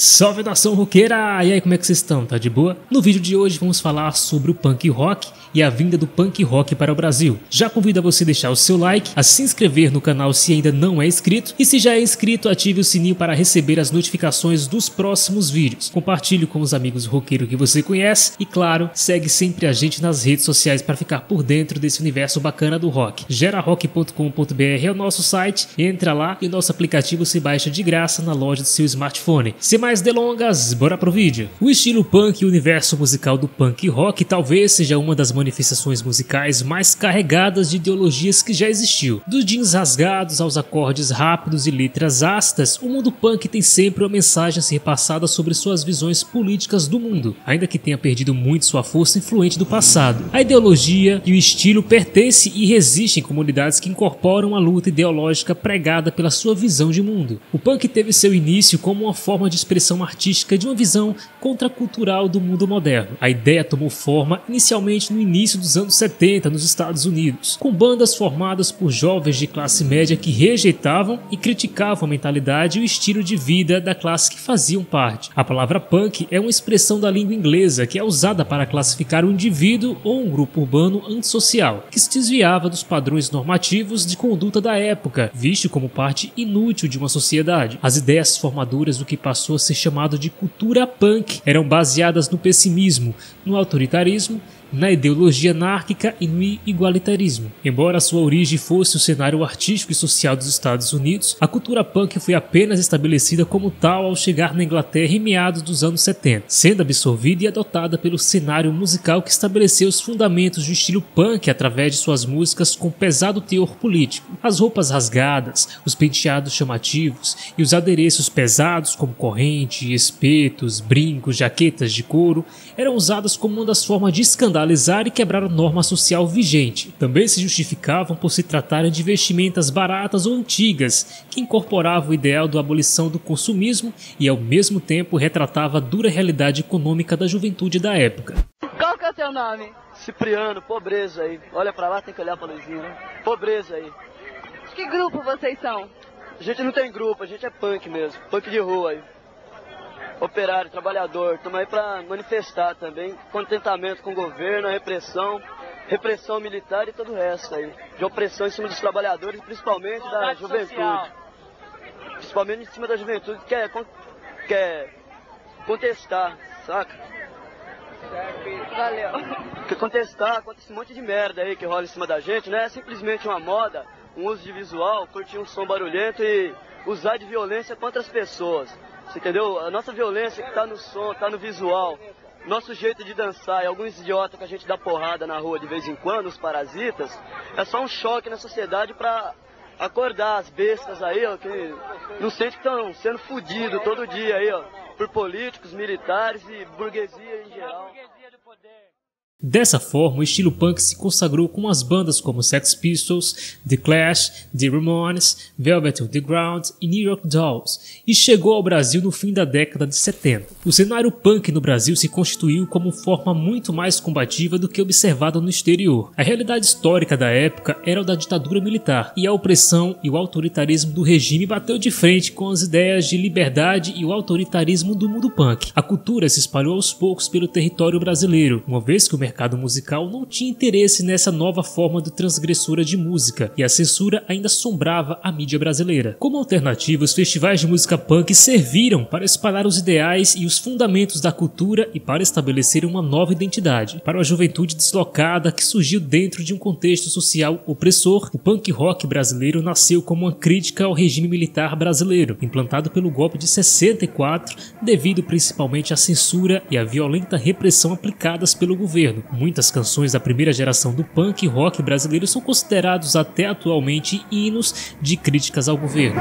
Salve nação roqueira! E aí, como é que vocês estão? Tá de boa? No vídeo de hoje vamos falar sobre o punk rock e a vinda do punk rock para o Brasil. Já convido a você deixar o seu like, a se inscrever no canal se ainda não é inscrito e se já é inscrito, ative o sininho para receber as notificações dos próximos vídeos. Compartilhe com os amigos roqueiros que você conhece e, claro, segue sempre a gente nas redes sociais para ficar por dentro desse universo bacana do rock. gerarock.com.br é o nosso site, entra lá e o nosso aplicativo se baixa de graça na loja do seu smartphone. Sem mais delongas, bora pro vídeo. O estilo punk e o universo musical do punk rock talvez seja uma das manifestações musicais mais carregadas de ideologias que já existiu. Dos jeans rasgados aos acordes rápidos e letras ácidas, o mundo punk tem sempre uma mensagem a ser passada sobre suas visões políticas do mundo, ainda que tenha perdido muito sua força influente do passado. A ideologia e o estilo pertencem e resistem em comunidades que incorporam a luta ideológica pregada pela sua visão de mundo. O punk teve seu início como uma forma de expressão artística de uma visão contracultural do mundo moderno. A ideia tomou forma inicialmente no início dos anos 70 nos Estados Unidos, com bandas formadas por jovens de classe média que rejeitavam e criticavam a mentalidade e o estilo de vida da classe que faziam parte. A palavra punk é uma expressão da língua inglesa que é usada para classificar um indivíduo ou um grupo urbano antissocial, que se desviava dos padrões normativos de conduta da época, visto como parte inútil de uma sociedade. As ideias formadoras do que passou a ser chamado de cultura punk eram baseadas no pessimismo, no autoritarismo, na ideologia anárquica e no igualitarismo. Embora sua origem fosse o cenário artístico e social dos Estados Unidos, a cultura punk foi apenas estabelecida como tal ao chegar na Inglaterra em meados dos anos 70, sendo absorvida e adotada pelo cenário musical que estabeleceu os fundamentos do estilo punk através de suas músicas com pesado teor político. As roupas rasgadas, os penteados chamativos e os adereços pesados como corrente, espetos, brincos, jaquetas de couro eram usados como uma das formas de escandalizar e quebrar a norma social vigente. Também se justificavam por se tratarem de vestimentas baratas ou antigas, que incorporavam o ideal da abolição do consumismo e ao mesmo tempo retratava a dura realidade econômica da juventude da época. Qual que é o seu nome? Cipriano, pobreza aí. Olha pra lá, tem que olhar pra luzinha, né? Pobreza aí. Que grupo vocês são? A gente não tem grupo, a gente é punk mesmo. Punk de rua aí. Operário, trabalhador, estamos aí para manifestar também contentamento com o governo, a repressão militar e todo o resto aí, de opressão em cima dos trabalhadores, principalmente da juventude. Principalmente em cima da juventude que quer contestar, saca? Valeu. Quer contestar contra esse monte de merda aí que rola em cima da gente, não é simplesmente uma moda, um uso de visual, curtir um som barulhento e usar de violência contra as pessoas. Você entendeu? A nossa violência que tá no som, tá no visual, nosso jeito de dançar e alguns idiotas que a gente dá porrada na rua de vez em quando, os parasitas, é só um choque na sociedade pra acordar as bestas aí, ó, que não sente que estão sendo fudidos todo dia aí, ó, por políticos, militares e burguesia em geral. Dessa forma, o estilo punk se consagrou com as bandas como Sex Pistols, The Clash, The Ramones, Velvet Underground e New York Dolls, e chegou ao Brasil no fim da década de 70. O cenário punk no Brasil se constituiu como forma muito mais combativa do que observada no exterior. A realidade histórica da época era o da ditadura militar, e a opressão e o autoritarismo do regime bateu de frente com as ideias de liberdade e o autoritarismo do mundo punk. A cultura se espalhou aos poucos pelo território brasileiro, uma vez que o mercado musical não tinha interesse nessa nova forma de transgressora de música e a censura ainda assombrava a mídia brasileira. Como alternativa, os festivais de música punk serviram para espalhar os ideais e os fundamentos da cultura e para estabelecer uma nova identidade. Para a juventude deslocada que surgiu dentro de um contexto social opressor, o punk rock brasileiro nasceu como uma crítica ao regime militar brasileiro, implantado pelo golpe de 64, devido principalmente à censura e à violenta repressão aplicadas pelo governo. Muitas canções da primeira geração do punk rock brasileiro são considerados até atualmente hinos de críticas ao governo.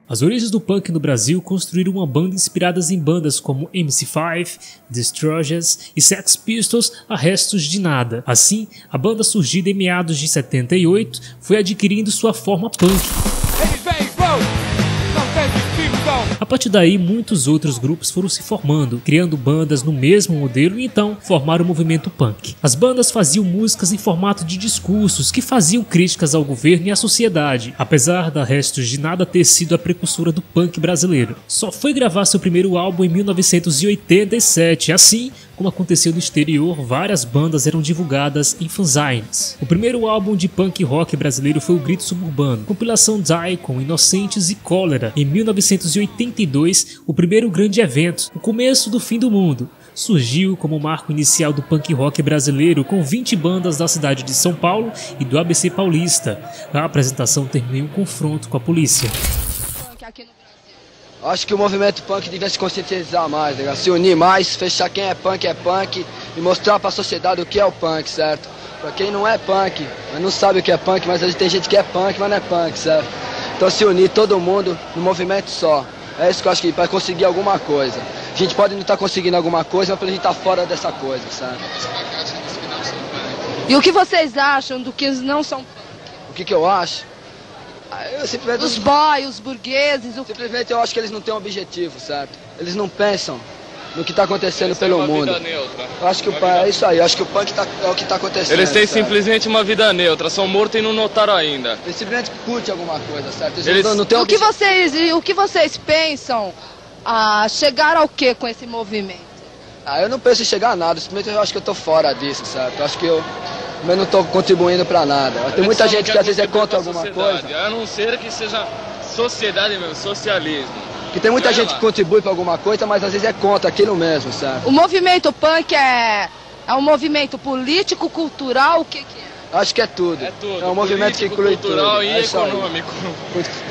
As origens do punk no Brasil construíram uma banda inspiradas em bandas como MC5, The Stooges e Sex Pistols a restos de nada. Assim, a banda surgida em meados de 78 foi adquirindo sua forma punk. Eles vêm, não tem distinção. A partir daí, muitos outros grupos foram se formando, criando bandas no mesmo modelo e então formaram o movimento punk. As bandas faziam músicas em formato de discursos que faziam críticas ao governo e à sociedade, apesar da Restos de Nada ter sido a precursora do punk brasileiro. Só foi gravar seu primeiro álbum em 1987, assim como aconteceu no exterior, várias bandas eram divulgadas em fanzines. O primeiro álbum de punk rock brasileiro foi o Grito Suburbano, compilação Daikon, Inocentes e Cólera. Em 1982, o primeiro grande evento, o começo do fim do mundo, surgiu como marco inicial do punk rock brasileiro com 20 bandas da cidade de São Paulo e do ABC Paulista. A apresentação terminou em um confronto com a polícia. Acho que o movimento punk devia se conscientizar mais, né? Se unir mais, fechar quem é punk e mostrar pra sociedade o que é o punk, certo? Pra quem não é punk, mas não sabe o que é punk, mas tem gente que é punk, mas não é punk, certo? Então se unir todo mundo no movimento só. É isso que eu acho que para conseguir alguma coisa. A gente pode não estar conseguindo alguma coisa, mas pra gente estar fora dessa coisa, certo? E o que vocês acham do que não são punk? O que eu acho? Os boys, os burgueses... Simplesmente eu acho que eles não têm um objetivo, certo? Eles não pensam no que está acontecendo pelo mundo. Eu acho que é isso aí, eu acho que o punk é o que está acontecendo. Eles têm simplesmente uma vida neutra, são mortos e não notaram ainda. Eles simplesmente curtem alguma coisa, certo? Eles não têm o que vocês pensam a chegar ao que com esse movimento? Eu não penso em chegar a nada, simplesmente eu acho que eu estou fora disso, certo? Eu acho que eu não estou contribuindo para nada. Tem muita gente que às vezes é contra alguma coisa. A não ser que seja sociedade mesmo, socialismo. Que tem muita gente que contribui para alguma coisa, mas às vezes é contra aquilo mesmo, certo? O movimento punk é um movimento político, cultural, o que é? Acho que é tudo. É tudo. É um movimento que inclui cultural tudo. E econômico.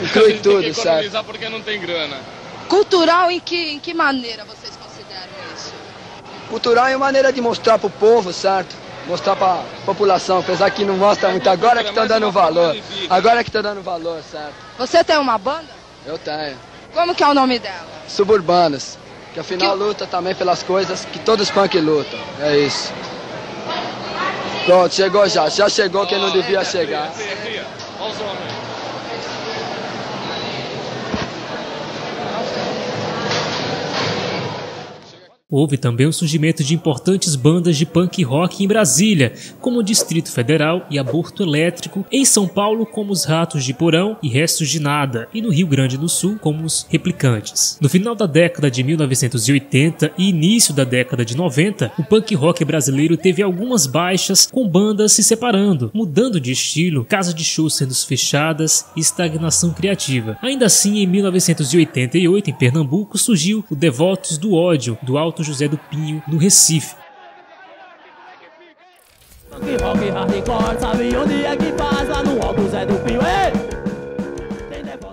Inclui tudo, tem que certo? economizar porque não tem grana. Cultural em que maneira vocês consideram isso? Cultural é uma maneira de mostrar pro povo, certo? Mostrar pra população, apesar que não mostra muito, agora que estão dando valor. Agora que estão dando valor, certo? Você tem uma banda? Eu tenho. Como que é o nome dela? Suburbanos, que afinal luta também pelas coisas que todos os punk lutam, é isso. Pronto, chegou já chegou quem não devia chegar. Olha os homens. Houve também o surgimento de importantes bandas de punk rock em Brasília, como o Distrito Federal e Aborto Elétrico, em São Paulo como os Ratos de Porão e Restos de Nada, e no Rio Grande do Sul como os Replicantes. No final da década de 1980 e início da década de 90, o punk rock brasileiro teve algumas baixas, com bandas se separando, mudando de estilo, casas de shows sendo fechadas e estagnação criativa. Ainda assim, em 1988, em Pernambuco, surgiu o Devotos do Ódio, do Alto José do Pinho, no Recife.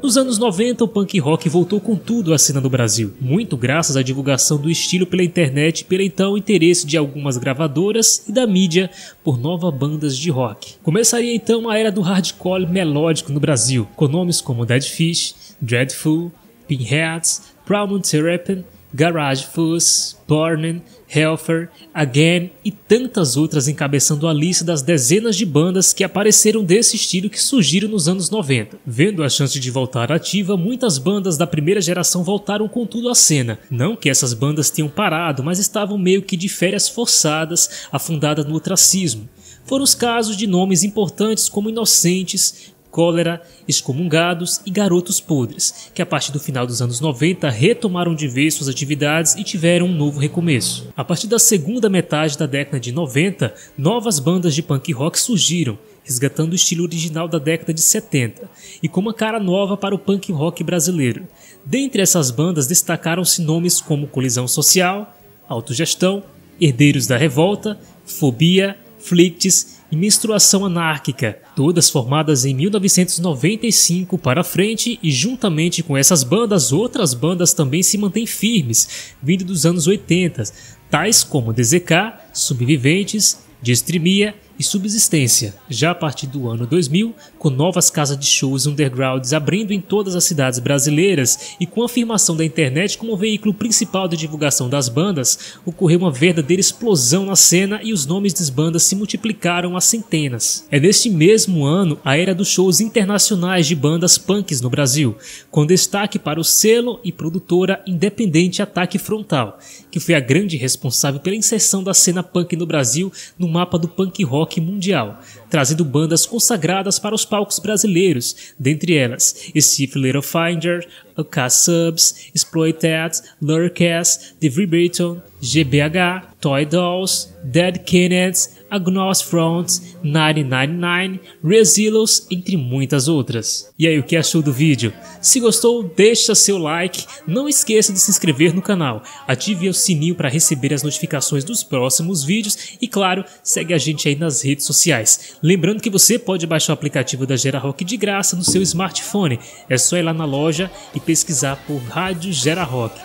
Nos anos 90, o punk rock voltou com tudo à cena do Brasil, muito graças à divulgação do estilo pela internet e pelo então interesse de algumas gravadoras e da mídia por novas bandas de rock. Começaria então a era do hardcore melódico no Brasil, com nomes como Dead Fish, Dreadful, Pinheads, Proud Therapy, Garage Fuzz, Burning, Hellfire, Again e tantas outras encabeçando a lista das dezenas de bandas que apareceram desse estilo que surgiram nos anos 90. Vendo a chance de voltar ativa, muitas bandas da primeira geração voltaram com tudo à cena. Não que essas bandas tenham parado, mas estavam meio que de férias forçadas, afundadas no ostracismo. Foram os casos de nomes importantes como Inocentes, Cólera, Excomungados e Garotos Podres, que a partir do final dos anos 90 retomaram de vez suas atividades e tiveram um novo recomeço. A partir da segunda metade da década de 90, novas bandas de punk rock surgiram, resgatando o estilo original da década de 70 e com uma cara nova para o punk rock brasileiro. Dentre essas bandas destacaram-se nomes como Colisão Social, Autogestão, Herdeiros da Revolta, Fobia, Flicts e Menstruação Anárquica, todas formadas em 1995 para frente, e juntamente com essas bandas, outras bandas também se mantêm firmes, vindo dos anos 80, tais como DZK, Subviventes, Distrimia e subsistência. Já a partir do ano 2000, com novas casas de shows undergrounds abrindo em todas as cidades brasileiras e com a afirmação da internet como veículo principal de divulgação das bandas, ocorreu uma verdadeira explosão na cena e os nomes das bandas se multiplicaram a centenas. É neste mesmo ano a era dos shows internacionais de bandas punks no Brasil, com destaque para o selo e produtora independente Ataque Frontal, que foi a grande responsável pela inserção da cena punk no Brasil no mapa do punk rock mundial, trazendo bandas consagradas para os palcos brasileiros, dentre elas Stiff Little Finger, K-Subs, Exploited, Lurkers, The Vibraton, GBH, Toy Dolls, Dead Kennedys, Agnostic Front, 999, Rezilos, entre muitas outras. E aí, o que achou do vídeo? Se gostou, deixa seu like, não esqueça de se inscrever no canal, ative o sininho para receber as notificações dos próximos vídeos e, claro, segue a gente aí nas redes sociais. Lembrando que você pode baixar o aplicativo da Gera Rock de graça no seu smartphone, é só ir lá na loja e pesquisar por Rádio Gera Rock.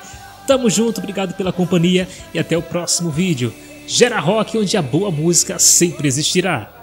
Tamo junto, obrigado pela companhia e até o próximo vídeo. Gera Rock, onde a boa música sempre existirá.